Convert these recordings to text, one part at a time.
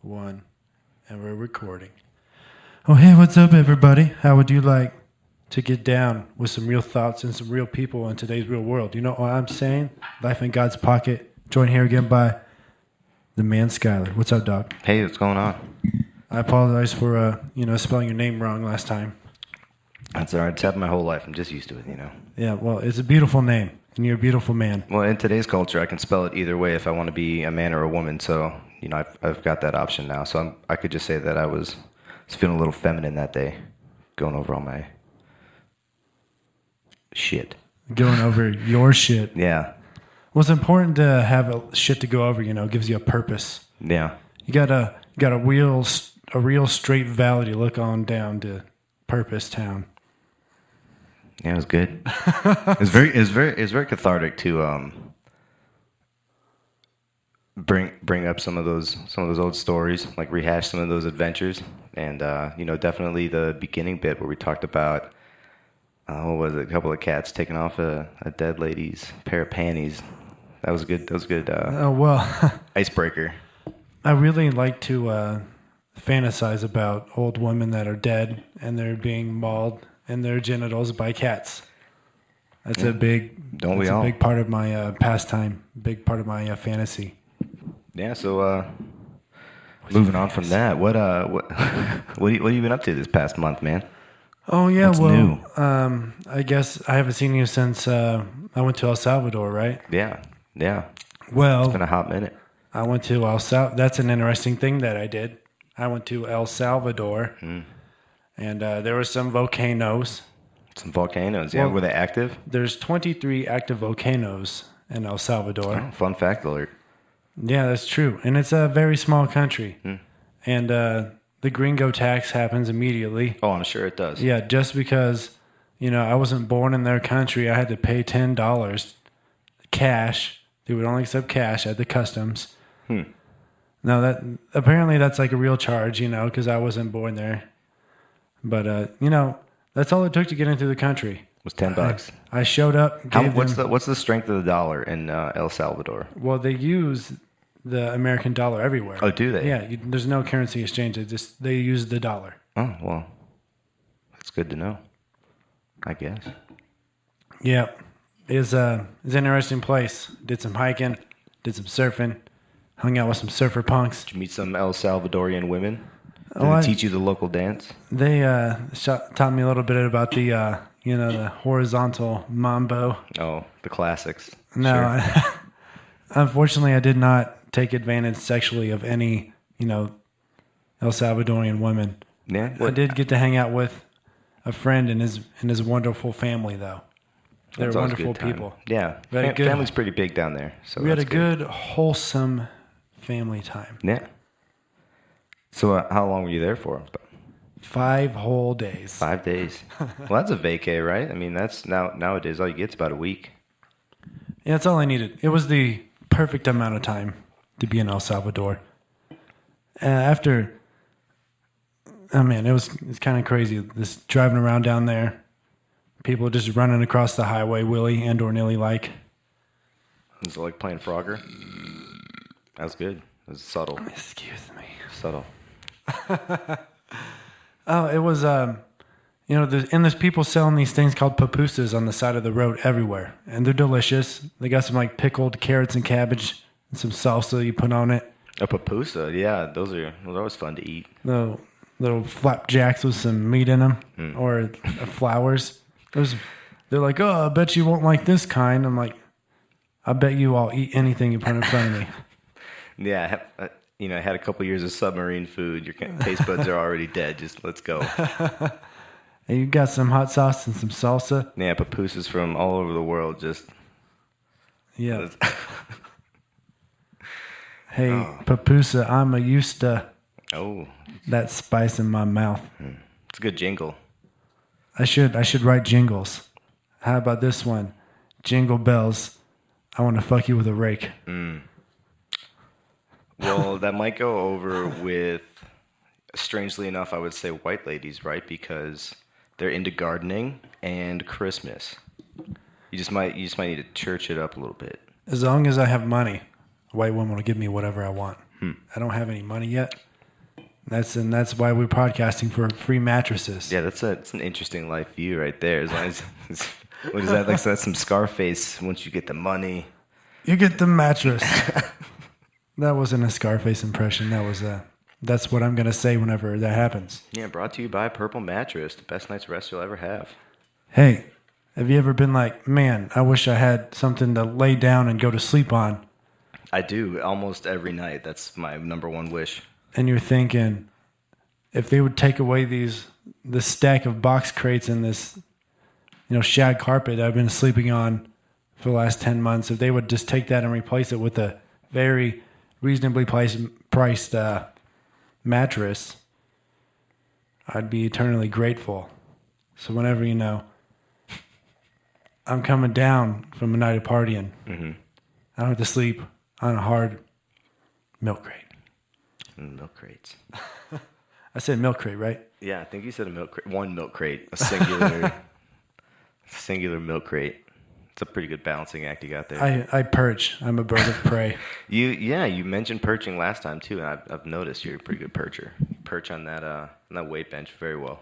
one, and we're recording. Oh, hey, what's up, everybody? How would you like to get down with some real thoughts and some real people in today's real world? You know what I'm saying? Life in God's pocket. Joined here again by the man Skyler. What's up, dog? Hey, what's going on? I apologize for spelling your name wrong last time. That's all right. It's happened my whole life. I'm just used to it, Yeah, well, it's a beautiful name, and you're a beautiful man. Well, in today's culture, I can spell it either way if I want to be a man or a woman. So, I've got that option now. So I could just say that I was feeling a little feminine that day, going over all my shit. Going over your shit. Yeah. Well, it's important to have a shit to go over. It gives you a purpose. Yeah. You got a real straight valley to look on down to Purpose Town. Yeah, it was good. It was very cathartic to bring up some of those old stories, like rehash some of those adventures, and definitely the beginning bit where we talked about what was it, a couple of cats taking off a dead lady's pair of panties. That was good. Icebreaker. I really like to fantasize about old women that are dead and they're being mauled in their genitals by cats. That's a big. Don't we a all? big part of my pastime. Big part of my fantasy. Yeah. So moving on from that, what what have you been up to this past month, man? Oh yeah, What's new? I guess I haven't seen you since I went to El Salvador, right? Yeah. Well, It's been a hot minute. I went to El Salvador. That's an interesting thing that I did. I went to El Salvador, and there were some volcanoes. Some volcanoes. Yeah, Well, were they active? There's 23 active volcanoes in El Salvador. Oh, fun fact alert. Yeah, that's true. And it's a very small country. And the gringo tax happens immediately. Oh, I'm sure it does. Yeah, just because, I wasn't born in their country, I had to pay $10 cash. They would only accept cash at the customs. Now, apparently that's like a real charge, because I wasn't born there. But, that's all it took to get into the country. It was $10. I showed up. What's the strength of the dollar in El Salvador? Well, they use the American dollar everywhere. Oh, do they? Yeah, there's no currency exchange. They use the dollar. Oh, well, that's good to know, I guess. Yeah, it's an interesting place. Did some hiking, did some surfing, hung out with some surfer punks. Did you meet some El Salvadorian women? Did Oh, they teach you the local dance? They taught me a little bit about the the horizontal mambo. Oh, the classics. No, Sure. unfortunately, I did not take advantage sexually of any El Salvadorian women. Yeah. I did get to hang out with a friend and his wonderful family, though. They're That's always a wonderful good time. people. Yeah. We had a good- Family's pretty big down there. So We had a that's good, wholesome family time. Yeah. So how long were you there for? 5 whole days. 5 days. Well, that's a vacay, right? I mean, that's nowadays all you get's about a week. Yeah, that's all I needed. It was the perfect amount of time to be in El Salvador. It's kind of crazy. This driving around down there, people just running across the highway, willy and or nilly like. Was it like playing Frogger? That was good. It was subtle. Excuse me. Subtle. Oh, it was, and there's people selling these things called pupusas on the side of the road everywhere. And they're delicious. They got some like pickled carrots and cabbage and some salsa you put on it. A pupusa, yeah, those are always fun to eat. Little flapjacks with some meat in them or flowers. They're like, oh, I bet you won't like this kind. I'm like, I bet you I'll eat anything you put in front of me. Yeah, I had a couple years of submarine food. Your taste buds are already dead. Just let's go. And you got some hot sauce and some salsa. Yeah, pupusas from all over the world. Just Yeah. Hey, pupusa, I'm used to that spice in my mouth. It's a good jingle. I should write jingles. How about this one? Jingle bells. I want to fuck you with a rake. Well, that might go over with, strangely enough, I would say white ladies, right? Because they're into gardening and Christmas. You just might need to church it up a little bit. As long as I have money, a white woman will give me whatever I want. I don't have any money yet. That's why we're podcasting for free mattresses. Yeah, that's an interesting life view right there. As long as, what is that like? So that's some Scarface. Once you get the money, You get the mattress. That wasn't a Scarface impression. That's what I'm gonna say whenever that happens. yeah. Brought to you by Purple Mattress, the best night's rest you'll ever have. Hey, have you ever been like, man, I wish I had something to lay down and go to sleep on? I do almost every night. That's my number one wish. And you're thinking, if they would take away this stack of box crates and this, shag carpet I've been sleeping on for the last 10 months, if they would just take that and replace it with a very reasonably priced mattress, I'd be eternally grateful. So whenever, I'm coming down from a night of partying, I don't have to sleep on a hard milk crate. Milk crates. I said milk crate, right? Yeah, I think you said a milk crate. One milk crate, a singular milk crate. It's a pretty good balancing act you got there. I perch. I'm a bird of prey. You mentioned perching last time too, and I've noticed you're a pretty good percher. You perch on that weight bench very well.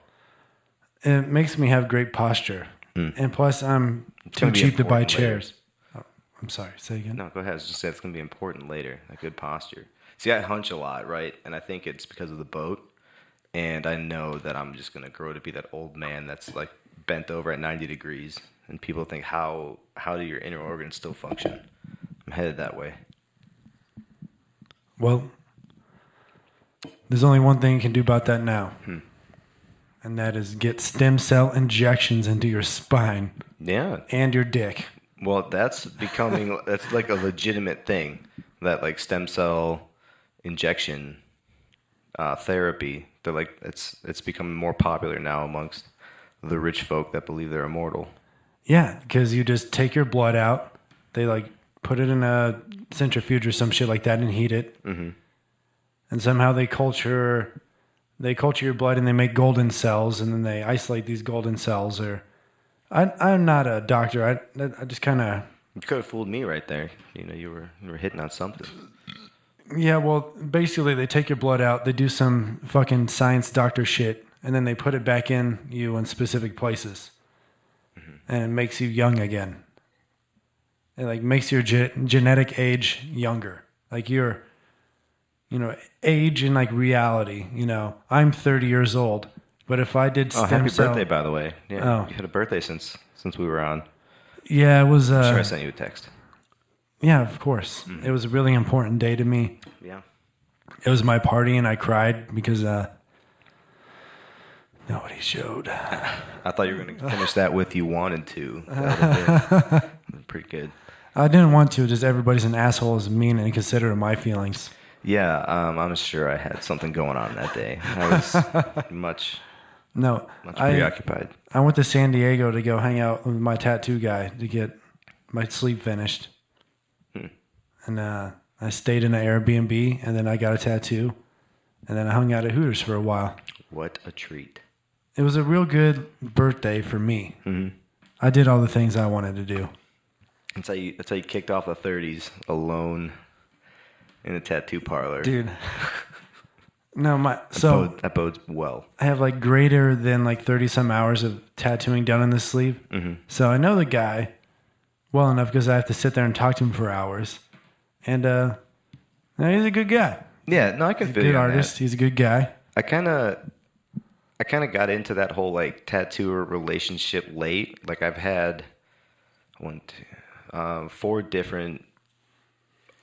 It makes me have great posture, and plus I'm too cheap to buy chairs. Oh, I'm sorry. Say again. No, go ahead. I was just saying it's gonna be important later. A good posture. See, I hunch a lot, right? And I think it's because of the boat. And I know that I'm just gonna grow to be that old man that's like bent over at 90 degrees, and people think, how do your inner organs still function? I'm headed that way. Well, there's only one thing you can do about that now, and that is get stem cell injections into your spine Yeah. and your dick. Well, that's like a legitimate thing. That like stem cell injection therapy. They're like it's becoming more popular now amongst the rich folk that believe they're immortal. Yeah, because you just take your blood out. They like put it in a centrifuge or some shit like that and heat it. Mm-hmm. And somehow they culture your blood and they make golden cells, and then they isolate these golden cells. Or I'm not a doctor. I just kind of. You could have fooled me right there. You were hitting on something. Yeah, well, basically they take your blood out, they do some fucking science doctor shit, and then they put it back in you in specific places. And it makes you young again. It like makes your genetic age younger. Like your, age in like reality. I'm 30 years old, but if I did stem happy cell, birthday, by the way. Yeah, you had a birthday since we were on. Yeah, it was. I'm sure I sent you a text. Yeah, of course. It was a really important day to me. Yeah. It was my party, and I cried because nobody showed. I thought you were going to finish that with "you wanted to." That would have been pretty good. I didn't want to. Just everybody's an asshole is mean and inconsiderate of my feelings. Yeah, I'm sure I had something going on that day. I was much preoccupied. I went to San Diego to go hang out with my tattoo guy to get my sleeve finished. And I stayed in an Airbnb, and then I got a tattoo, and then I hung out at Hooters for a while. What a treat. It was a real good birthday for me. Mm-hmm. I did all the things I wanted to do. That's how you kicked off the 30s alone in a tattoo parlor. Dude. No, that bodes well. I have like greater than like 30 some hours of tattooing done on the sleeve. Mm-hmm. So I know the guy well enough because I have to sit there and talk to him for hours. And he's a good guy. Yeah, no, I can feel you. Good artist. He's a good guy. I kind of got into that whole like tattooer relationship late. Like I've had 4 different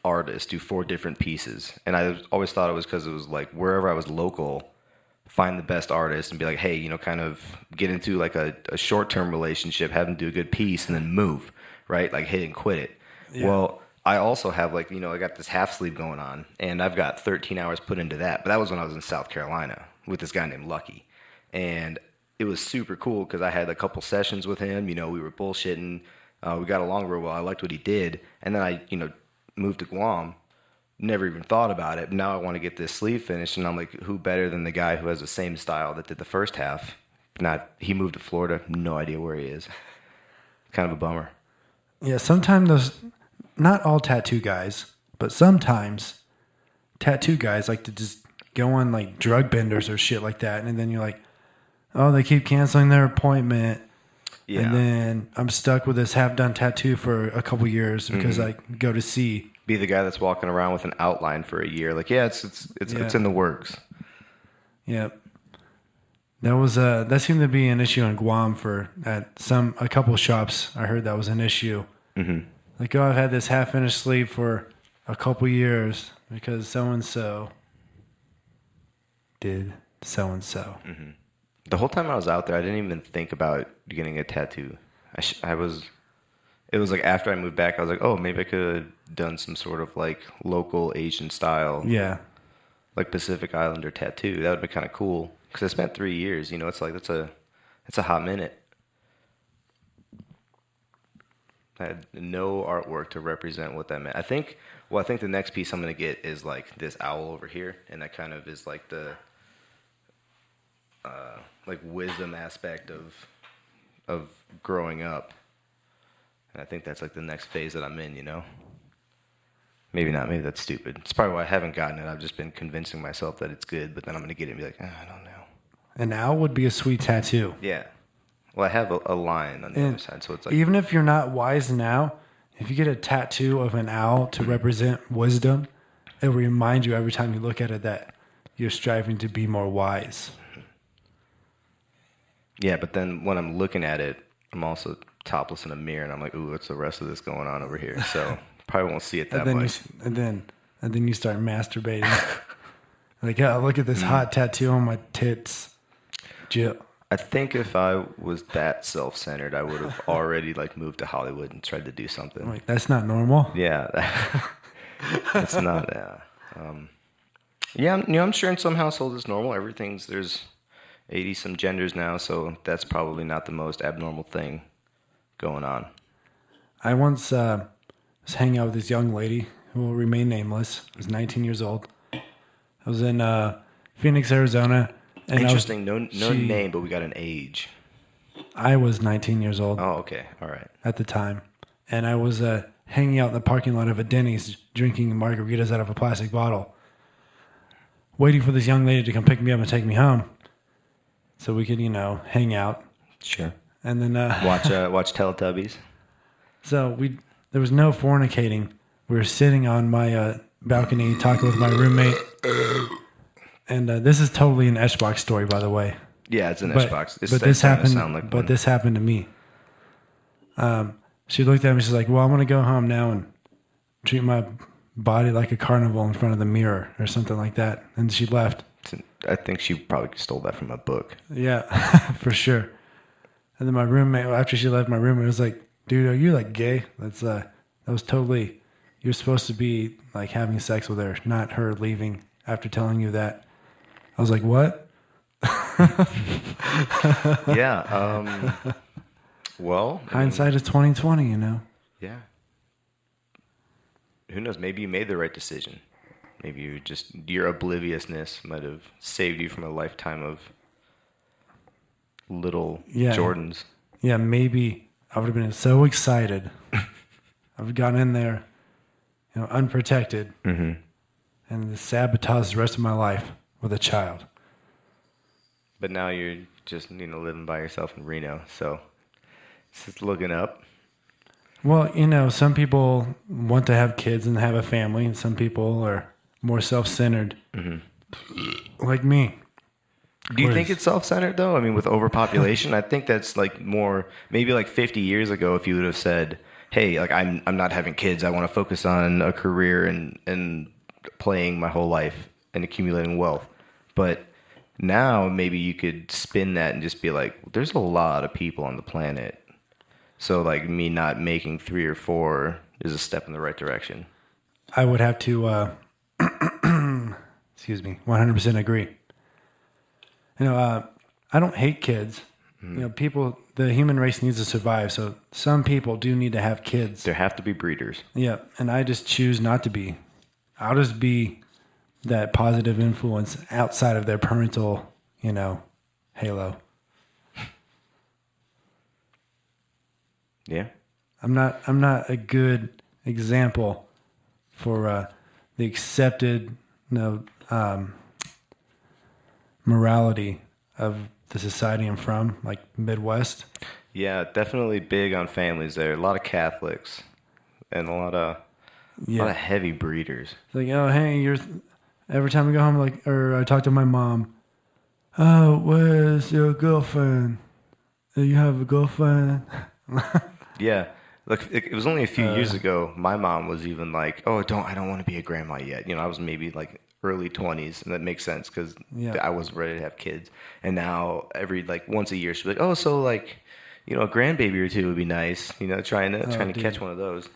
artists do 4 different pieces, and I always thought it was because it was like wherever I was local, find the best artist and be like, hey, kind of get into like a short-term relationship, have them do a good piece, and then move, right? Like hit and quit it. Yeah. Well, I also have like, I got this half sleeve going on, and I've got 13 hours put into that. But that was when I was in South Carolina with this guy named Lucky. And it was super cool because I had a couple sessions with him. We were bullshitting. We got along real well. I liked what he did. And then I, moved to Guam. Never even thought about it. But now I want to get this sleeve finished. And I'm like, who better than the guy who has the same style that did the first half? He moved to Florida. No idea where he is. Kind of a bummer. Yeah, sometimes not all tattoo guys, but sometimes tattoo guys like to just go on like drug benders or shit like that, and then you're like, oh, they keep canceling their appointment. Yeah. And then I'm stuck with this half-done tattoo for a couple years because I go to sea. Be the guy that's walking around with an outline for a year. Like, yeah, it's in the works. Yep. That seemed to be an issue in Guam at a couple shops. I heard that was an issue. Mm-hmm. Like, oh, I've had this half-finished sleeve for a couple years because so-and-so did so-and-so. Mm-hmm. The whole time I was out there, I didn't even think about getting a tattoo. It was like after I moved back, I was like, oh, maybe I could have done some sort of like local Asian style, like Pacific Islander tattoo. That would be kind of cool because I spent 3 years. You know, it's like it's a hot minute. I had no artwork to represent what that meant. I think the next piece I'm gonna get is like this owl over here, and that kind of is like the like wisdom aspect of growing up. And I think that's like the next phase that I'm in, you know? Maybe not. Maybe that's stupid. It's probably why I haven't gotten it. I've just been convincing myself that it's good, but then I'm going to get it and be like, I don't know. An owl would be a sweet tattoo. Yeah. Well, I have a line on the other side, so it's like... Even if you're not wise now, if you get a tattoo of an owl to represent wisdom, it will remind you every time you look at it that you're striving to be more wise. Yeah, but then when I'm looking at it, I'm also topless in a mirror, and I'm like, ooh, what's the rest of this going on over here? So probably won't see it that much. And then you start masturbating. Like, oh, look at this hot tattoo on my tits. Jill. I think if I was that self-centered, I would have already like moved to Hollywood and tried to do something. Like, that's not normal. Yeah, it's not. Yeah, you know, I'm sure in some households it's normal. There's 80 some genders now, so that's probably not the most abnormal thing going on. I once was hanging out with this young lady who will remain nameless. I was 19 years old. I was in Phoenix, Arizona. And interesting. No name, but we got an age. I was 19 years old. Oh, okay. All right. At the time. And I was hanging out in the parking lot of a Denny's drinking margaritas out of a plastic bottle, waiting for this young lady to come pick me up and take me home so we could, hang out. Sure. And then watch Teletubbies. So there was no fornicating. We were sitting on my balcony talking with my roommate. And this is totally an Etchbox story, by the way. Yeah, it's an Etchbox. This happened to me. She looked at me. She's like, "Well, I'm gonna go home now and treat my body like a carnival in front of the mirror, or something like that." And she left. I think she probably stole that from a book. Yeah, for sure. And then my roommate, after she left, my roommate was like, "Dude, are you like gay? That was totally. You're supposed to be like having sex with her, not her leaving after telling you that." I was like, what? Yeah. Well, hindsight is 20/20, you know? Yeah. Who knows? Maybe you made the right decision. Maybe your obliviousness might have saved you from a lifetime of little Jordans. Yeah, maybe I would have been so excited. I would have gone in there, unprotected, and sabotaged the rest of my life with a child. But now you're just, living by yourself in Reno, so it's just looking up. Well, some people want to have kids and have a family, and some people are more self-centered, like me. Do you think it's self-centered, though? I mean, with overpopulation, I think that's like more, maybe like 50 years ago, if you would have said, hey, like I'm not having kids, I want to focus on a career and playing my whole life and accumulating wealth. But now maybe you could spin that and just be like, there's a lot of people on the planet. So like me not making 3 or 4 is a step in the right direction. I would have to, excuse me, 100% agree. I don't hate kids. The human race needs to survive. So some people do need to have kids. There have to be breeders. Yeah. And I just choose not to be. I'll just be that positive influence outside of their parental, halo. Yeah. I'm not a good example for the accepted, morality of the society I'm from, like Midwest. Yeah, definitely big on families there. A lot of Catholics and a lot of Yeah. heavy breeders. It's like, oh, hey, every time I go home, like, or I talk to my mom, oh, where's your girlfriend? Do you have a girlfriend? Yeah. Look, it was only a few years ago. My mom was even like, "Oh, I don't want to be a grandma yet." I was maybe like early 20s, and that makes sense because Yeah. I wasn't ready to have kids. And now every like once a year, she's like, "Oh, so like, a grandbaby or two would be nice." Trying to dude. catch one of those.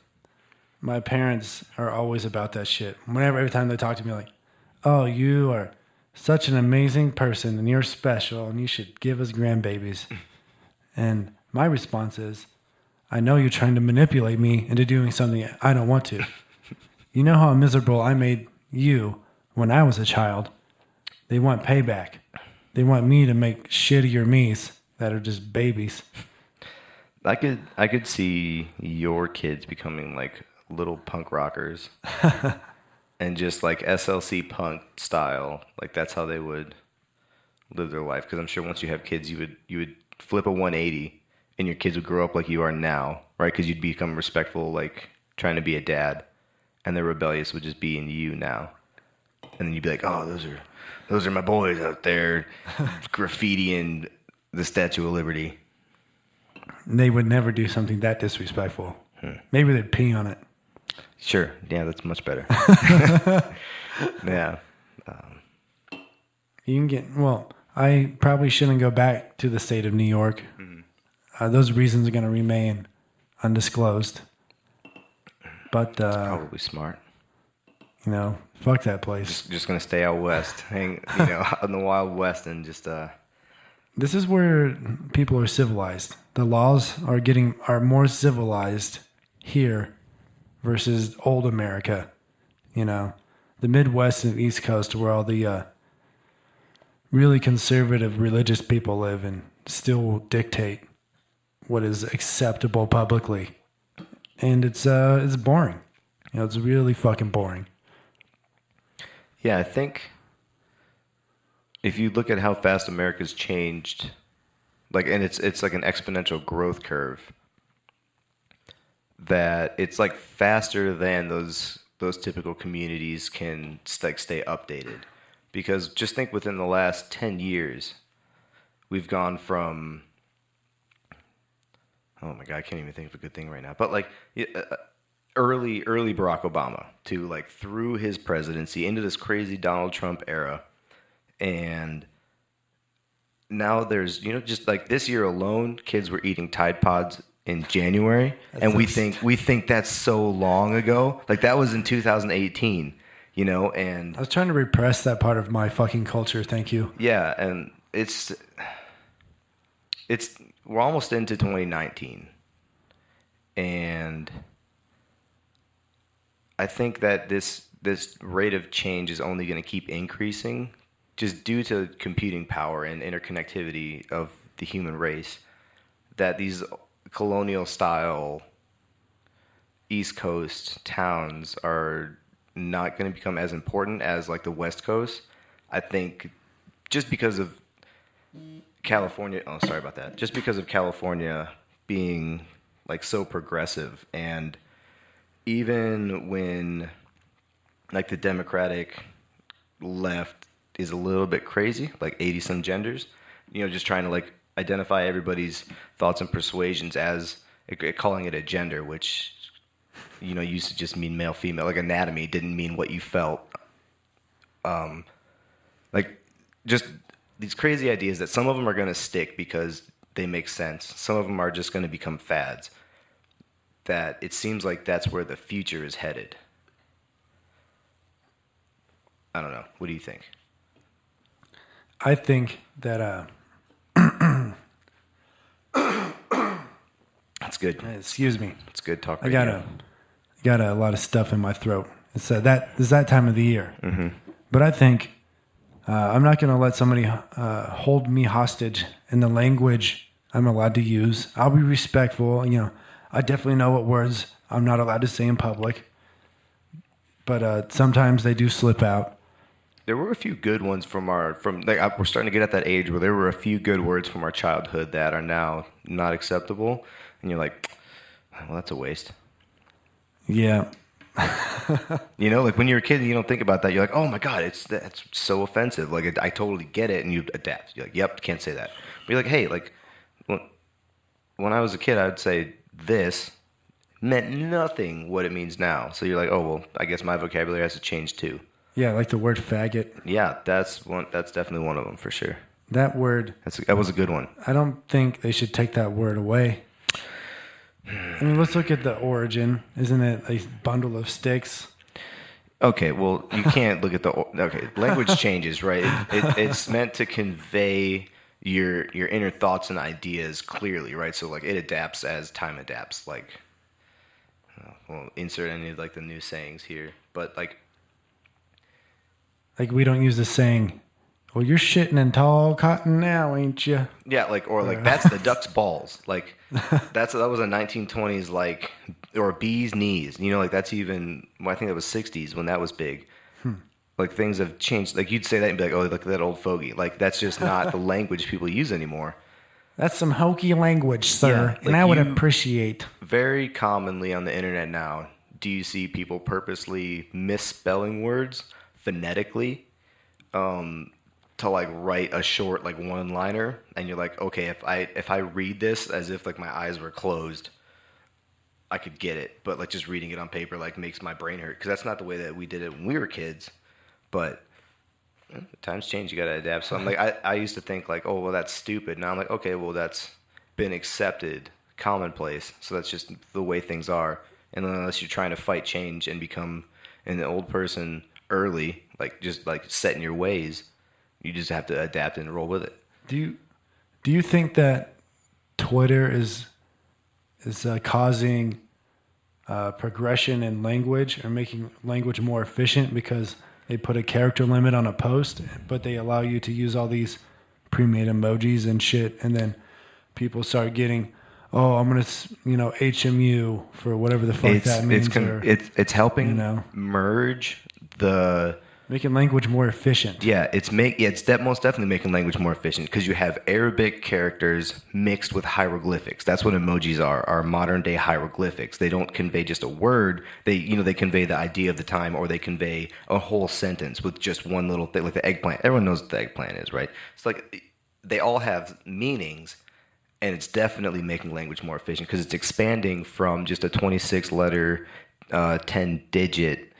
My parents are always about that shit. Every time they talk to me, like, oh, you are such an amazing person and you're special and you should give us grandbabies. And my response is, I know you're trying to manipulate me into doing something I don't want to. You know how miserable I made you when I was a child. They want payback. They want me to make shittier me's that are just babies. I could see your kids becoming like little punk rockers and just like SLC punk style. Like that's how they would live their life. Because I'm sure once you have kids, you would flip a 180, and your kids would grow up like you are now, right? Because you'd become respectful, like trying to be a dad, and the rebellious would just be in you now. And then you'd be like, oh, those are my boys out there graffitiing the Statue of Liberty. They would never do something that disrespectful. Maybe they'd pee on it. Sure. Yeah, that's much better. Yeah. You can I probably shouldn't go back to the state of New York. Mm-hmm. Those reasons are going to remain undisclosed. But, Probably smart. fuck that place. Just going to stay out west. Hang, out in the Wild West and just... This is where people are civilized. The laws are more civilized here versus old America. The Midwest and East Coast where all the really conservative religious people live and still dictate what is acceptable publicly. And it's boring. It's really fucking boring. Yeah, I think if you look at how fast America's changed, and it's like an exponential growth curve, that it's like faster than those typical communities can stay updated. Because just think within the last 10 years, we've gone from, oh my God, I can't even think of a good thing right now, but like early Barack Obama to like through his presidency into this crazy Donald Trump era. And now there's, just like this year alone, kids were eating Tide Pods in January. And we think that's so long ago. Like that was in 2018, and I was trying to repress that part of my fucking culture. Thank you. yeah. And we're almost into 2019. And I think that this rate of change is only going to keep increasing just due to computing power and interconnectivity of the human race, that these colonial style East Coast towns are not going to become as important as like the West Coast. I think just because of California, just because of California being like so progressive, and even when like the Democratic left is a little bit crazy, like 80 some genders, just trying to like identify everybody's thoughts and persuasions as calling it a gender, which used to just mean male, female. Like anatomy didn't mean what you felt. Like just these crazy ideas that some of them are going to stick because they make sense. Some of them are just going to become fads. That it seems like that's where the future is headed. I don't know. What do you think? I think that That's good. excuse me. It's good talk. I got a lot of stuff in my throat. It's that time of the year. Mm-hmm. But I think I'm not going to let somebody hold me hostage in the language I'm allowed to use. I'll be respectful. I definitely know what words I'm not allowed to say in public. But sometimes they do slip out. there were a few good ones we're starting to get at that age where there were a few good words from our childhood that are now not acceptable, and you're like, well, that's a waste. Yeah. You know, like when you're a kid, you don't think about that. You're like, oh my god, that's so offensive. Like I totally get it, and you adapt. You're like, yep, can't say that. But you're like, hey, like when I was a kid, I'd say this meant nothing what it means now. So you're like, oh well, I guess my vocabulary has to change too. Yeah, like the word faggot. Yeah, that's one. That's definitely one of them for sure. That word. That was a good one. I don't think they should take that word away. I mean, let's look at the origin. Isn't it a bundle of sticks? Okay, well, you can't look at language changes, right? It's meant to convey your inner thoughts and ideas clearly, right? So like it adapts as time adapts. Like, well, insert any of like the new sayings here, but like we don't use the saying, "Well, you're shitting in tall cotton now, ain't you?" yeah, like that's the duck's balls. Like that was a 1920s like or bee's knees. You know, like that's even well, I think that was 60s when that was big. Like things have changed. Like you'd say that and be like, "Oh, look at that old fogey." Like that's just not the language people use anymore. That's some hokey language, sir, Yeah, like and I would appreciate. Very commonly on the internet now, do you see people purposely misspelling words phonetically to like write a short like one-liner, and you're like, okay, if I read this as if like my eyes were closed, I could get it, but like just reading it on paper like makes my brain hurt because that's not the way that we did it when we were kids. But times change, you gotta adapt. So I'm like, I used to think like, oh well, that's stupid. Now I'm like, okay, well that's been accepted, commonplace. So that's just the way things are. And then unless you're trying to fight change and become an old person early, like just like set in your ways, you just have to adapt and roll with it. Do you think that Twitter is causing progression in language or making language more efficient because they put a character limit on a post, but they allow you to use all these pre-made emojis and shit, and then people start getting, oh, I'm gonna, HMU for whatever the fuck that means. It's helping merge the making language more efficient. Yeah, it's most definitely making language more efficient because you have Arabic characters mixed with hieroglyphics. That's what emojis are modern day hieroglyphics. They don't convey just a word. They convey the idea of the time, or they convey a whole sentence with just one little thing, like the eggplant. Everyone knows what the eggplant is, right? It's like they all have meanings, and it's definitely making language more efficient because it's expanding from just a 26 letter, 10 digit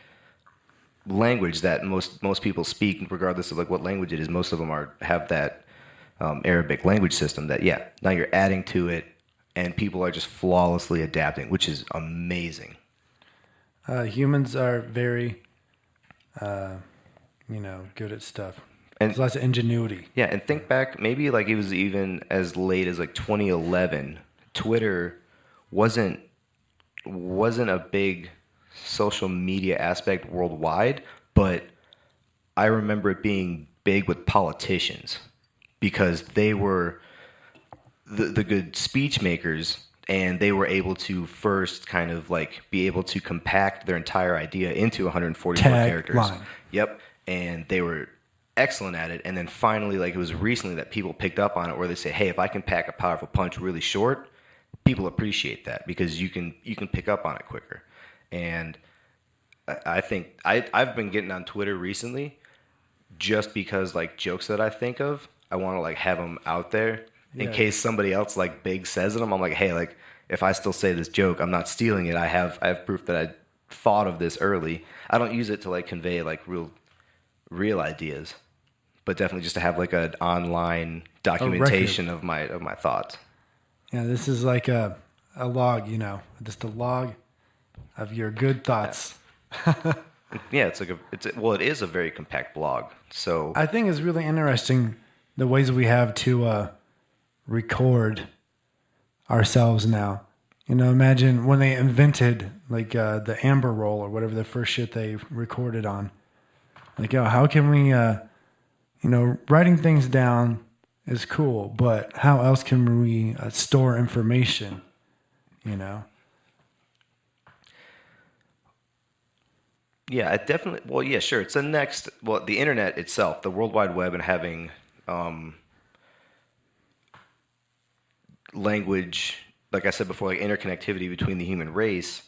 language that most people speak, regardless of like what language it is. Most of them have that Arabic language system that now you're adding to it, and people are just flawlessly adapting, which is amazing. Humans are very good at stuff. And there's lots of ingenuity. Yeah, and think back, maybe like it was even as late as like 2011. Twitter wasn't a big social media aspect worldwide, but I remember it being big with politicians because they were the good speech makers, and they were able to first kind of like be able to compact their entire idea into 144 characters. Line. Yep, and they were excellent at it. And then finally, like it was recently that people picked up on it, where they say, "Hey, if I can pack a powerful punch really short, people appreciate that because you can pick up on it quicker." And I think I've been getting on Twitter recently just because like jokes that I think of, I want to like have them out there in case somebody else like big says them. I'm like, hey, like if I still say this joke, I'm not stealing it. I have proof that I thought of this early. I don't use it to like convey like real ideas, but definitely just to have like an online documentation of my thoughts. Yeah, this is like a log, just a log of your good thoughts. Yeah, it is a very compact blog. So I think it's really interesting the ways we have to record ourselves now. Imagine when they invented like the Amber Roll or whatever the first shit they recorded on. Like, how can we, writing things down is cool, but how else can we store information? Yeah, it definitely. Well, yeah, sure. It's the next. Well, the internet itself, the World Wide Web, and having language, like I said before, like interconnectivity between the human race,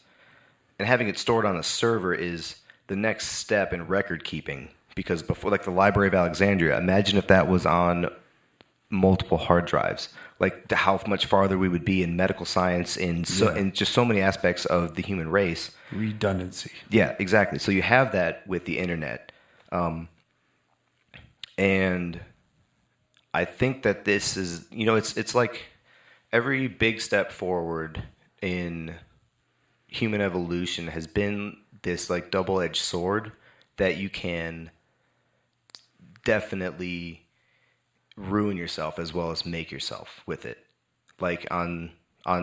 and having it stored on a server is the next step in record keeping. Because before, like the Library of Alexandria, imagine if that was on multiple hard drives. Like how much farther we would be in medical science, in just so many aspects of the human race. Redundancy. Yeah, exactly. So you have that with the internet, and I think that this is, it's like every big step forward in human evolution has been this like double-edged sword that you can definitely ruin yourself as well as make yourself with it. Like on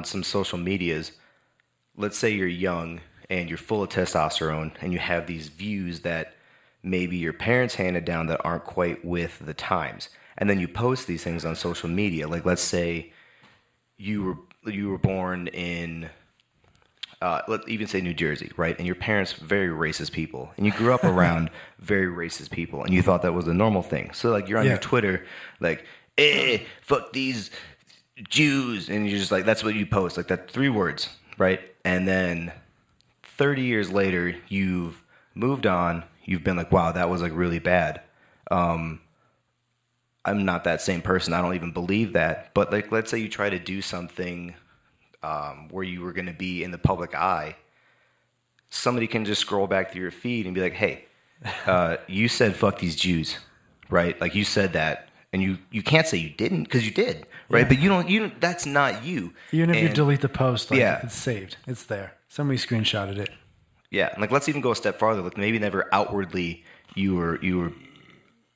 some social medias, let's say you're young and you're full of testosterone and you have these views that maybe your parents handed down that aren't quite with the times. And then you post these things on social media. Like let's say you were born in let's even say New Jersey, right? And your parents very racist people, and you grew up around very racist people, and you thought that was a normal thing. So like you're on your Twitter, like, fuck these Jews, and you're just like, that's what you post, like that 3 words, right? And then 30 years later, you've moved on. You've been like, wow, that was like really bad. I'm not that same person. I don't even believe that. But like, let's say you try to do something where you were going to be in the public eye, somebody can just scroll back through your feed and be like, hey, you said fuck these Jews, right? Like you said that, and you can't say you didn't because you did, right? Yeah. But you don't, that's not you. Even if you delete the post, like, it's saved. It's there. Somebody screenshotted it. Yeah. And like, let's even go a step farther. Like maybe never outwardly you were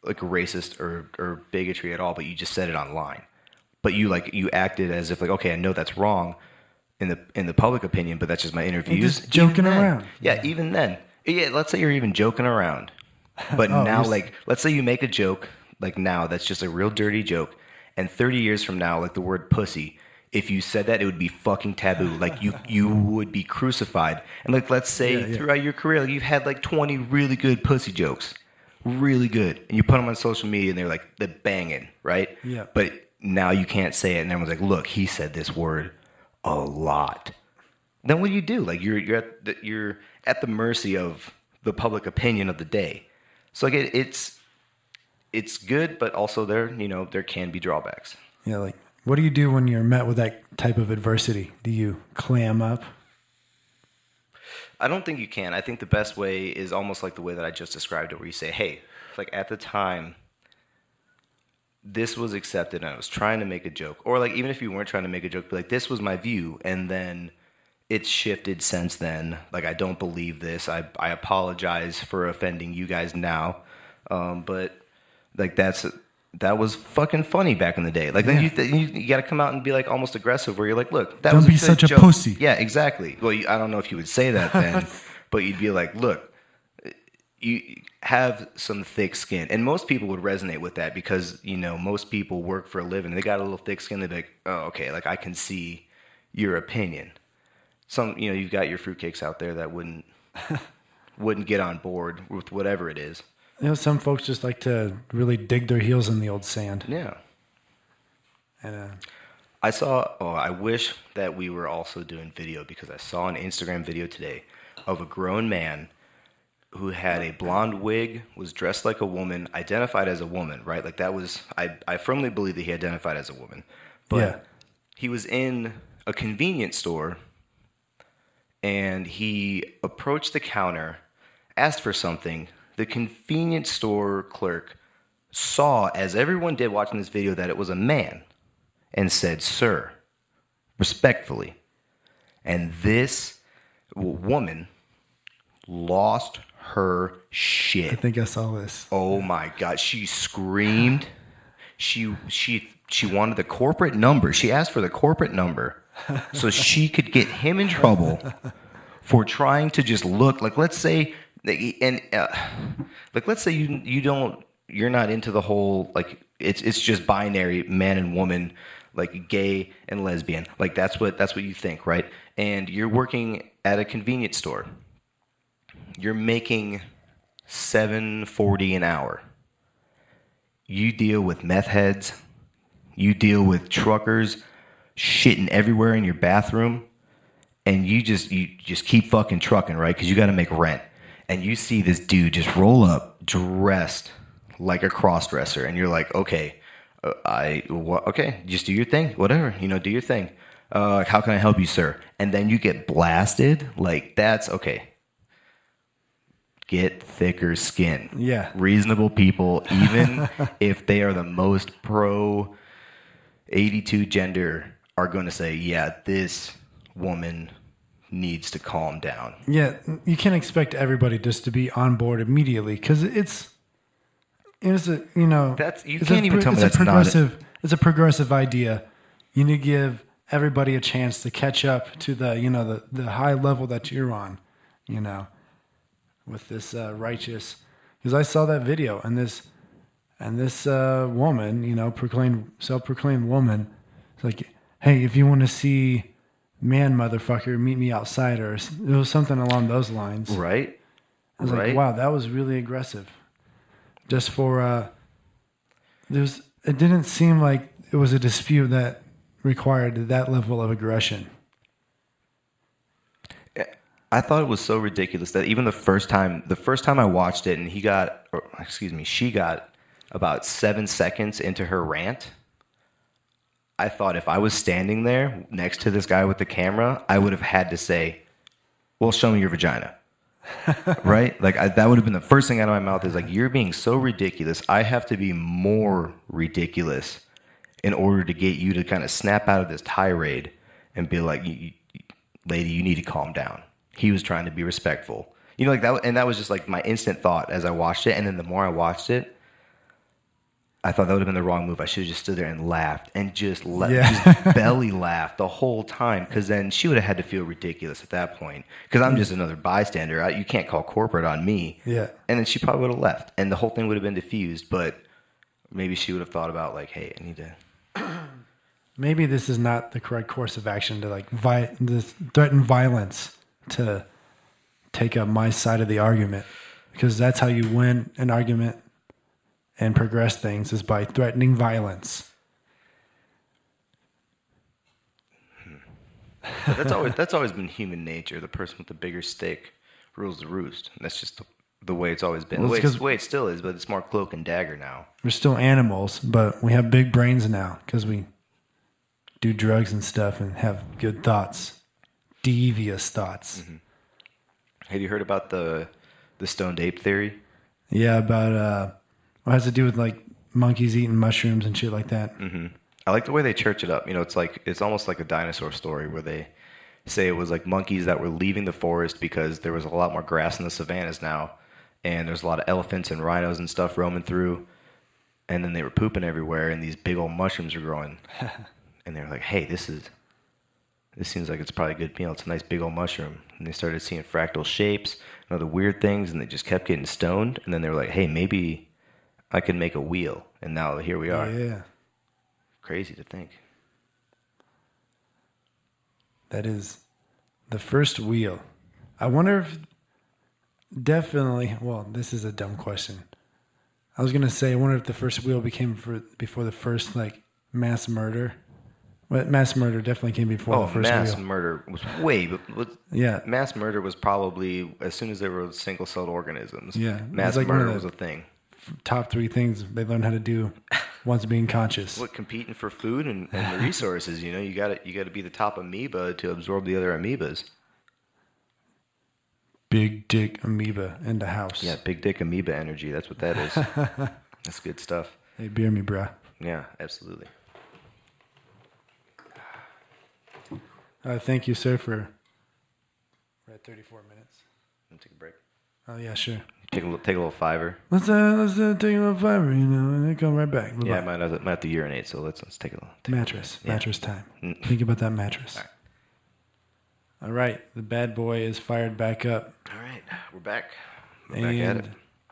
like a racist or bigotry at all, but you just said it online. But you acted as if like, okay, I know that's wrong in the public opinion, but that's just my inner views. Just joking around. Yeah, even then. Yeah, let's say you're even joking around. But now, like, let's say you make a joke, like now, that's just a real dirty joke. And 30 years from now, like the word pussy, if you said that, it would be fucking taboo. Like you would be crucified. And like, let's say throughout your career, like, you've had like 20 really good pussy jokes. Really good. And you put them on social media and they're banging, right? Yeah. But now you can't say it, and everyone's like, look, he said this word a lot. Then what do you do? Like you're at the mercy of the public opinion of the day. So like it's good, but also there can be drawbacks. Yeah, like what do you do when you're met with that type of adversity? Do you clam up? I don't think you can. I think the best way is almost like the way that I just described it, where you say, hey, like at the time, this was accepted and I was trying to make a joke. Or like even if you weren't trying to make a joke, but like this was my view, and then it's shifted since then. Like I don't believe this. I apologize for offending you guys now. But like that was fucking funny back in the day. Like then you got to come out and be like almost aggressive, where you're like, look, that don't was be such joke. A pussy. Yeah, exactly. Well, I don't know if you would say that then, but you'd be like, look, you have some thick skin. And most people would resonate with that because, most people work for a living. They got a little thick skin. They'd be like, oh, okay, like I can see your opinion. Some, you've got your fruitcakes out there that wouldn't get on board with whatever it is. Some folks just like to really dig their heels in the old sand. Yeah. And I wish that we were also doing video, because I saw an Instagram video today of a grown man who had a blonde wig, was dressed like a woman, identified as a woman, right? Like that was, I firmly believe that he identified as a woman. But he was in a convenience store, and he approached the counter, asked for something. The convenience store clerk saw, as everyone did watching this video, that it was a man, and said, sir, respectfully. And this woman lost her shit. I think I saw this. Oh my God. She screamed. She wanted the corporate number. She asked for the corporate number so she could get him in trouble for trying to just look like, let's say, let's say you're not into the whole, like, it's just binary, man and woman, like gay and lesbian. Like that's what you think, right? And you're working at a convenience store. you're making $7.40 an hour. You deal with meth heads. You deal with truckers shitting everywhere in your bathroom, and you just keep fucking trucking, right? Because you got to make rent. And you see this dude just roll up, dressed like a crossdresser, and you're like, okay, okay, just do your thing, whatever, do your thing. How can I help you, sir? And then you get blasted. Like, that's okay. Get thicker skin. Yeah. Reasonable people, even if they are the most pro 82 gender, are going to say, yeah, this woman needs to calm down. Yeah, you can't expect everybody just to be on board immediately because it's a That's you can't even tell me that's progressive. It's a progressive idea. You need to give everybody a chance to catch up to the high level that you're on. With this righteous, because I saw that video and this woman, self-proclaimed woman, it's like, hey, if you want to see man motherfucker, meet me outside, or it was something along those lines. Right. I was like, wow, that was really aggressive. Just for it didn't seem like it was a dispute that required that level of aggression. I thought it was so ridiculous that even the first time I watched it, and she got about 7 seconds into her rant. I thought if I was standing there next to this guy with the camera, I would have had to say, well, show me your vagina. Right? Like, that would have been the first thing out of my mouth is like, you're being so ridiculous. I have to be more ridiculous in order to get you to kind of snap out of this tirade and be like, lady, you need to calm down. He was trying to be respectful. Like that. And that was just like my instant thought as I watched it. And then the more I watched it, I thought that would have been the wrong move. I should have just stood there and laughed and just belly laughed the whole time. Because then she would have had to feel ridiculous at that point. Because I'm just another bystander. You can't call corporate on me. Yeah. And then she probably would have left. And the whole thing would have been diffused. But maybe she would have thought about like, hey, I need to... Maybe this is not the correct course of action to threaten violence to take up my side of the argument. Because that's how you win an argument and progress things, is by threatening violence. But that's always been human nature. The person with the bigger stick rules the roost. And that's just the way it's always been. Well, the way it still is, but it's more cloak and dagger now. We're still animals, but we have big brains now because we do drugs and stuff and have good thoughts, devious thoughts. Mm-hmm. Have you heard about the stoned ape theory? Yeah, about what has to do with like monkeys eating mushrooms and shit like that. Mm-hmm. I like the way they church it up. It's almost like a dinosaur story where they say it was like monkeys that were leaving the forest because there was a lot more grass in the savannas now, and there's a lot of elephants and rhinos and stuff roaming through, and then they were pooping everywhere, and these big old mushrooms were growing, and they were like, "Hey, this seems like it's probably a good meal. It's a nice big old mushroom." And they started seeing fractal shapes and other weird things, and they just kept getting stoned, and then they were like, "Hey, maybe I could make a wheel," and now here we are. Yeah. Crazy to think. That is the first wheel. I wonder if this is a dumb question. I was going to say, I wonder if the first wheel became before the first like mass murder. But mass murder definitely came before the first wheel. Mass murder was yeah. Mass murder was probably as soon as there were single-celled organisms. Yeah. Mass murder was a thing. Top 3 things they learned how to do once being conscious. Competing for food and the resources. You got to be the top amoeba to absorb the other amoebas. Big dick amoeba in the house. Yeah, big dick amoeba energy. That's what that is. That's good stuff. Hey, beer me, bruh. Yeah, absolutely. Thank you, sir, we're at 34 minutes. Take a break. Oh, yeah, sure. Take a little fiver. Let's take a little fiver, and then come right back. Bye-bye. Yeah, I might have to urinate, so let's take a mattress time. Think about that mattress. All right, the bad boy is fired back up. All right, we're back. We're back at it.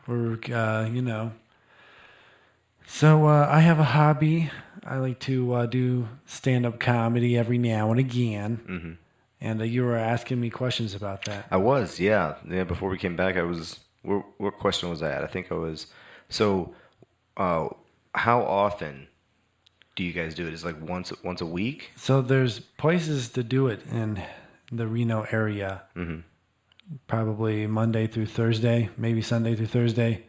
We're So I have a hobby. I like to do stand-up comedy every now and again. Mm-hmm. and you were asking me questions about that. I was, yeah. Yeah, before we came back, I was. What question was I at? I think I was. So, uh, how often do you guys do it? Is it like once a week? So there's places to do it in the Reno area. Mm-hmm. Probably Monday through Thursday, maybe Sunday through Thursday.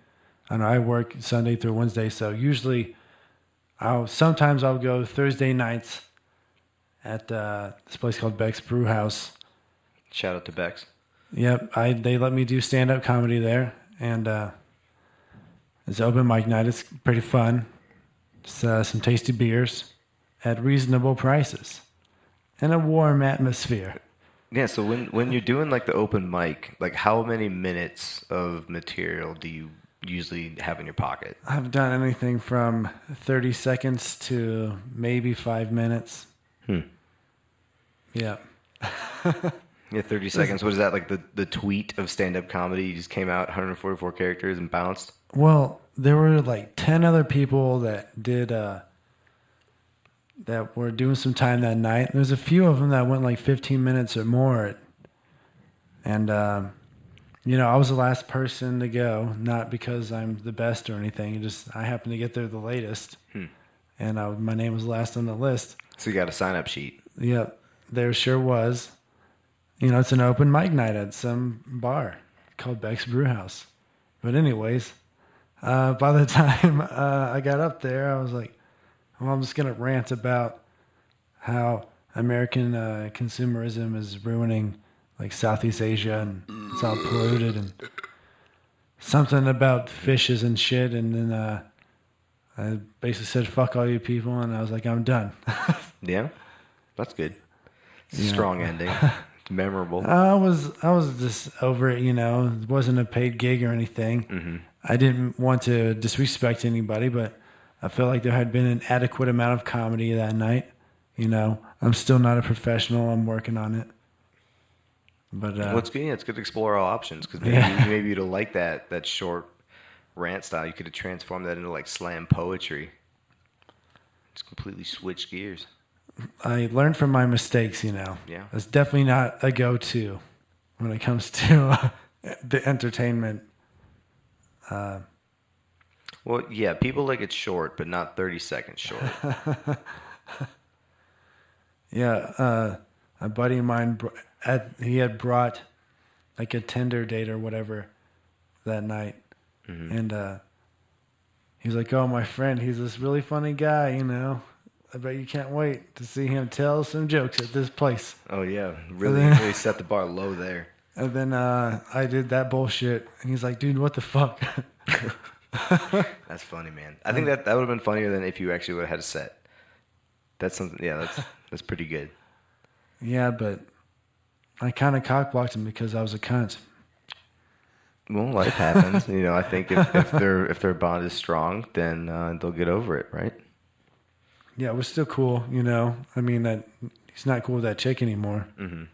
I know I work Sunday through Wednesday, so usually sometimes I'll go Thursday nights at this place called Beck's Brew House. Shout out to Bex. Yep, they let me do stand up comedy there, and it's open mic night. It's pretty fun. It's, some tasty beers at reasonable prices and a warm atmosphere. Yeah. So when you're doing like the open mic, like how many minutes of material do you usually have in your pocket? I've done anything from 30 seconds to maybe 5 minutes. Yeah. Yeah, 30 seconds. What is that, like the tweet of stand-up comedy? You just came out 144 characters and bounced? Well, there were like 10 other people that did that were doing some time that night. There's a few of them that went like 15 minutes or more. And you know, I was the last person to go, not because I'm the best or anything. Just I happened to get there the latest. And my name was last on the list. So you got a sign-up sheet. Yep, there sure was. You know, it's an open mic night at some bar called Beck's Brew House. But anyways, by the time I got up there, I was like, well, I'm just going to rant about how American consumerism is ruining like Southeast Asia and it's all polluted and something about fishes and shit. And then I basically said, fuck all you people. And I was like, I'm done. Yeah? That's good. It's a strong ending. Memorable. I was just over it, you know. It wasn't a paid gig or anything. Mm-hmm. I didn't want to disrespect anybody, but I felt like there had been an adequate amount of comedy that night. You know, I'm still not a professional. I'm working on it. But What's good? Yeah, it's good to explore all options because maybe you'd have liked that short rant style. You could have transformed that into like slam poetry. Just completely switch gears. I learned from my mistakes, you know. Yeah. It's definitely not a go-to when it comes to the entertainment. Well, yeah, people like it short, but not 30 seconds short. Yeah, a buddy of mine, he had brought like a Tinder date or whatever that night. Mm-hmm. And he was like, oh, my friend, he's this really funny guy, you know. I bet you can't wait to see him tell some jokes at this place. Oh, yeah. Really set the bar low there. And then I did that bullshit. And he's like, dude, what the fuck? That's funny, man. I think that would have been funnier than if you actually would have had a set. That's something. Yeah, that's pretty good. Yeah, but I kind of cockblocked him because I was a cunt. Well, life happens. You know, I think if their bond is strong, then they'll get over it, right? Yeah, it was still cool, you know. I mean, that he's not cool with that chick anymore. Mm-hmm.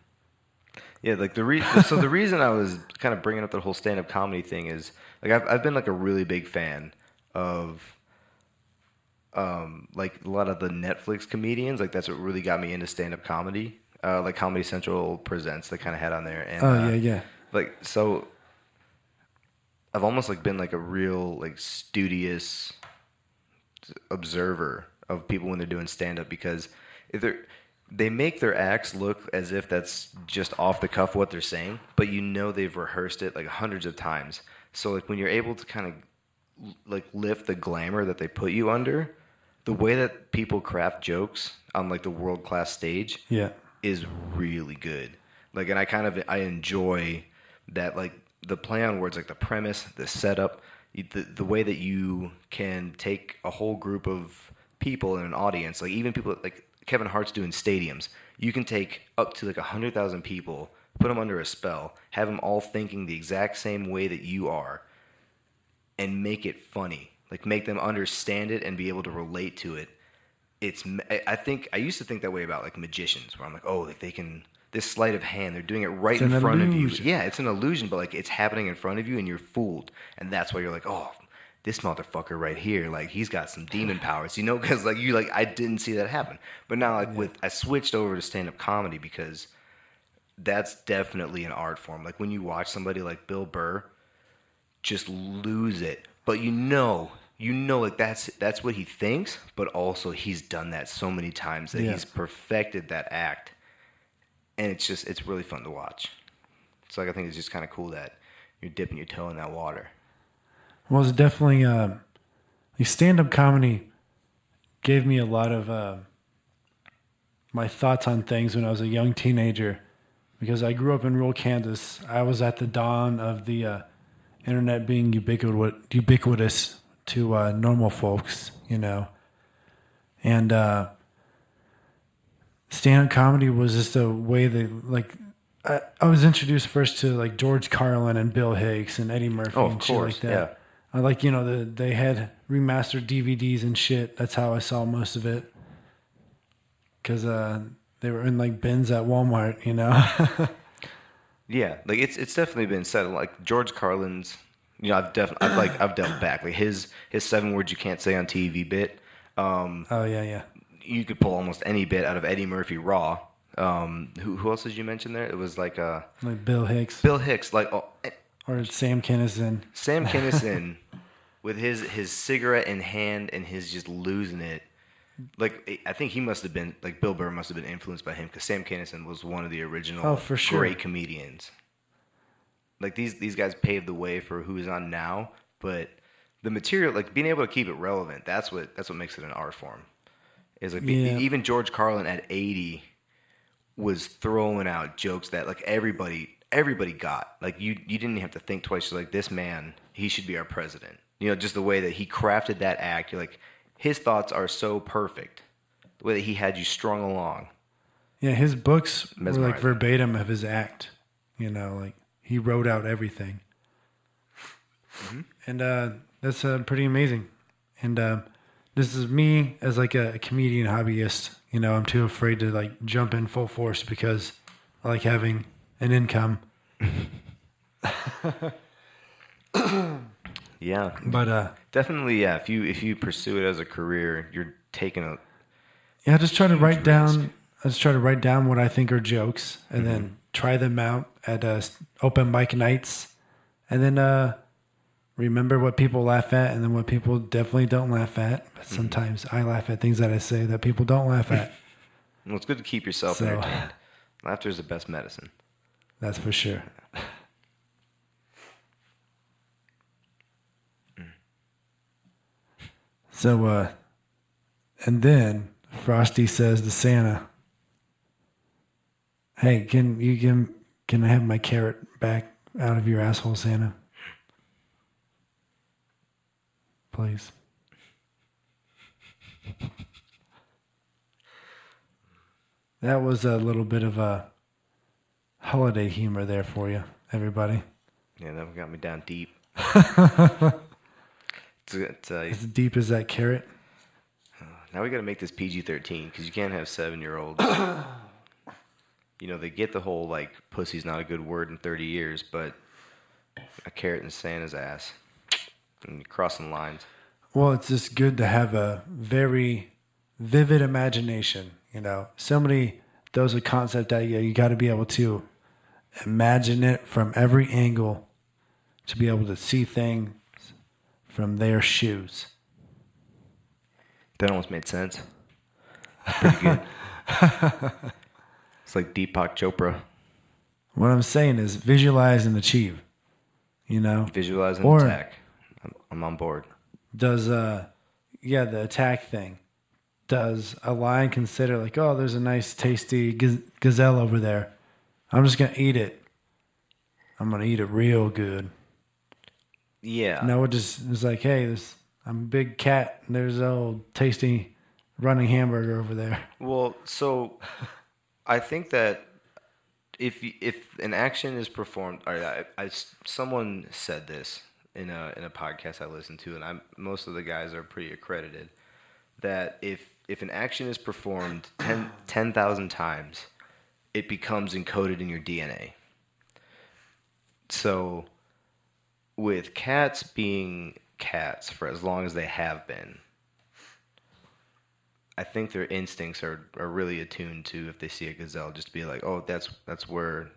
Yeah, like the reason I was kind of bringing up the whole stand-up comedy thing is like I've been like a really big fan of like a lot of the Netflix comedians. Like that's what really got me into stand-up comedy. Like Comedy Central Presents, they kind of had on there. And, yeah. Like so, I've almost like been like a real like studious observer of people when they're doing stand-up because if they make their acts look as if that's just off the cuff what they're saying, but you know they've rehearsed it like hundreds of times. So like when you're able to kind of like lift the glamour that they put you under, the way that people craft jokes on like the world-class stage is really good. Like, and I enjoy that, like the play on words, like the premise, the setup, the way that you can take a whole group of people in an audience, like even people like Kevin Hart's doing stadiums. You can take up to like 100,000 people, put them under a spell, have them all thinking the exact same way that you are, and make it funny. Like make them understand it and be able to relate to it. I used to think that way about like magicians, where I'm like, oh, like they can this sleight of hand, they're doing it right in front of you. Yeah, it's an illusion, but like it's happening in front of you and you're fooled, and that's why you're like, oh, this motherfucker right here, like he's got some demon powers, you know? Because like I didn't see that happen. But now I switched over to stand up comedy because that's definitely an art form. Like when you watch somebody like Bill Burr just lose it, but like that's what he thinks, but also he's done that so many times that Yeah. he's perfected that act, and it's really fun to watch. So like I think it's just kind of cool that you're dipping your toe in that water. Well, it's definitely like stand-up comedy gave me a lot of my thoughts on things when I was a young teenager, because I grew up in rural Kansas. I was at the dawn of the internet being ubiquitous to normal folks, and stand-up comedy was just a way that, like, I was introduced first to like George Carlin and Bill Hicks and Eddie Murphy Oh, of and shit course, like that. I like, they had remastered DVDs and shit. That's how I saw most of it. Because they were in like bins at Walmart, Yeah, like it's definitely been said. Like George Carlin's, I've dealt back. Like his 7 words you can't say on TV bit. Oh, yeah. You could pull almost any bit out of Eddie Murphy Raw. Who else did you mention there? It was like Like Bill Hicks. Bill Hicks, like Or Sam Kinison. Sam Kinison with his cigarette in hand and his just losing it. Like I think he must have been like Bill Burr must have been influenced by him because Sam Kinison was one of the original for sure. great comedians. Like these guys paved the way for who is on now, but the material, like being able to keep it relevant, that's what makes it an art form. Is like even George Carlin at 80 was throwing out jokes that like everybody got. Like you didn't even have to think twice. You're like, this man, he should be our president. Just the way that he crafted that act. You're like, his thoughts are so perfect. The way that he had you strung along. Yeah, his books were like Mesmerizing. verbatim of his act. Like he wrote out everything. Mm-hmm. And that's pretty amazing. And this is me as like a comedian hobbyist. I'm too afraid to like jump in full force because I like having an income. Yeah. But Definitely, yeah. If you pursue it as a career, you're taking a I just try to write risk. down. I just try to write down what I think are jokes, and then try them out at open mic nights, and then remember what people laugh at, and then what people definitely don't laugh at. But sometimes I laugh at things that I say that people don't laugh at. Well, it's good to keep yourself So- entertained. Laughter is the best medicine. That's for sure. So, and then Frosty says to Santa, "Hey, can I have my carrot back out of your asshole, Santa? Please." That was a little bit of a holiday humor there for you, everybody. Yeah, that got me down deep. As deep as that carrot. Now we got to make this PG-13 because you can't have 7-year-olds. They get the whole like pussy's not a good word in 30 years, but a carrot in Santa's ass and you're crossing lines. Well, it's just good to have a very vivid imagination. Somebody throws a concept at you, you got to be able to imagine it from every angle to be able to see things from their shoes. That almost made sense. Pretty good. It's like Deepak Chopra. What I'm saying is visualize and achieve. Visualize and Or- attack. I'm on board. Does the attack thing? Does a lion consider like, oh, there's a nice tasty gazelle over there, I'm just gonna eat it. I'm gonna eat it real good. Yeah. No, it just is like, hey, I'm a big cat, and there's an old tasty running hamburger over there. Well, so I think that if an action is performed, or someone said this in a podcast I listened to, and most of the guys are pretty accredited, that if an action is performed 10,000 times, it becomes encoded in your DNA. So with cats being cats for as long as they have been, I think their instincts are really attuned to if they see a gazelle, just to be like, oh, that's where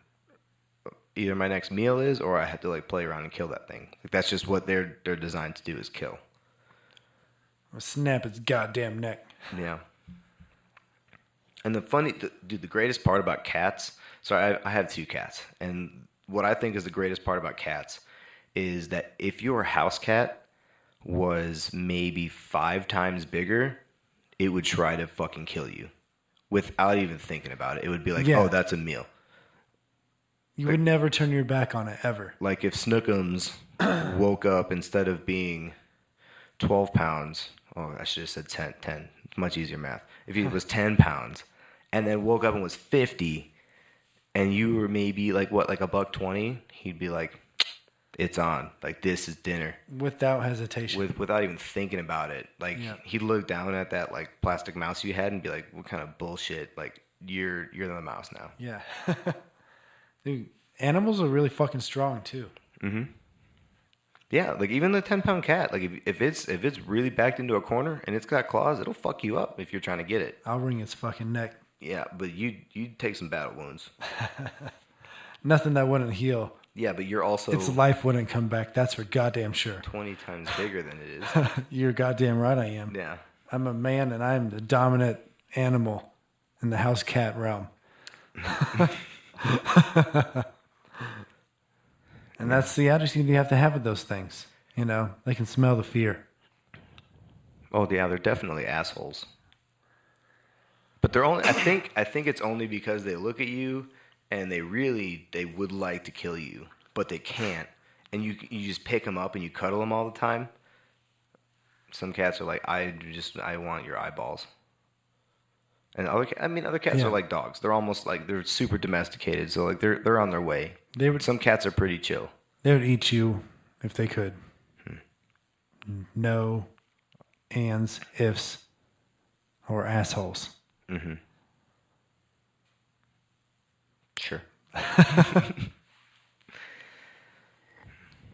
either my next meal is, or I have to like play around and kill that thing. Like that's just what they're designed to do is kill. Or snap its goddamn neck. Yeah. And the greatest part about cats. So I have 2 cats, and what I think is the greatest part about cats is that if your house cat was maybe 5 times bigger, it would try to fucking kill you without even thinking about it. It would be like, Yeah. oh, that's a meal. You would never turn your back on it, ever. Like if Snookums woke up instead of being 12 pounds, oh, I should have said 10, much easier math. If he was 10 pounds and then woke up and was 50 and you were maybe like what, like $1.20, he'd be like, it's on. Like this is dinner. Without hesitation. Without even thinking about it. Like he'd look down at that like plastic mouse you had and be like, what kind of bullshit? Like you're the mouse now. Yeah. Dude, animals are really fucking strong too. Mm-hmm. Yeah, like even the 10-pound cat, like if it's really backed into a corner and it's got claws, it'll fuck you up if you're trying to get it. I'll wring its fucking neck. Yeah, but you take some battle wounds. Nothing that wouldn't heal. Yeah, but you're also Its life wouldn't come back. That's for goddamn sure. 20 times bigger than it is. You're goddamn right I am. Yeah. I'm a man and I'm the dominant animal in the house cat realm. And that's the attitude you have to have with those things. You know, they can smell the fear. Oh yeah, they're definitely assholes. But they're only. I think it's only because they look at you and they would like to kill you, but they can't. And you just pick them up and you cuddle them all the time. Some cats are like, I want your eyeballs. And other cats are like dogs. They're almost like they're super domesticated. So like they're on their way. Some cats are pretty chill. They would eat you if they could. No ands, ifs, or assholes. Mm-hmm. Sure.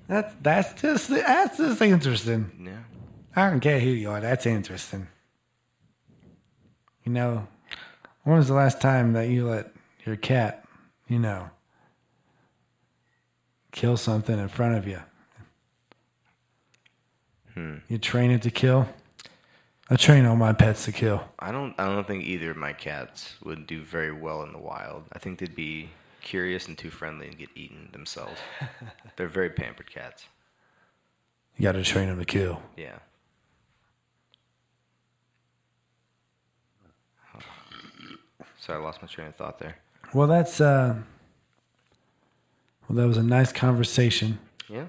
That's just interesting. Yeah. I don't care who you are. That's interesting. You know, when was the last time that you let your cat, you know, kill something in front of you? You train it to kill? I train all my pets to kill. I don't think either of my cats would do very well in the wild. I think they'd be curious and too friendly and get eaten themselves. They're very pampered cats. You got to train them to kill. Yeah. Sorry, I lost my train of thought there. Well, that was a nice conversation. Yeah.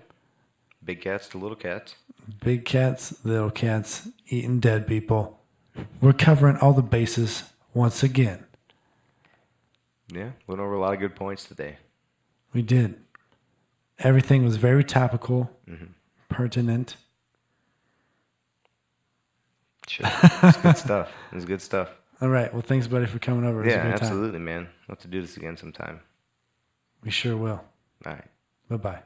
Big cats to little cats. Big cats, little cats, eating dead people. We're covering all the bases once again. Yeah, went over a lot of good points today. We did. Everything was very topical, pertinent. Sure. It's good stuff. It was good stuff. All right. Well, thanks, buddy, for coming over. It was a Yeah, great time. absolutely, man. We'll have to do this again sometime. We sure will. All right. Bye-bye.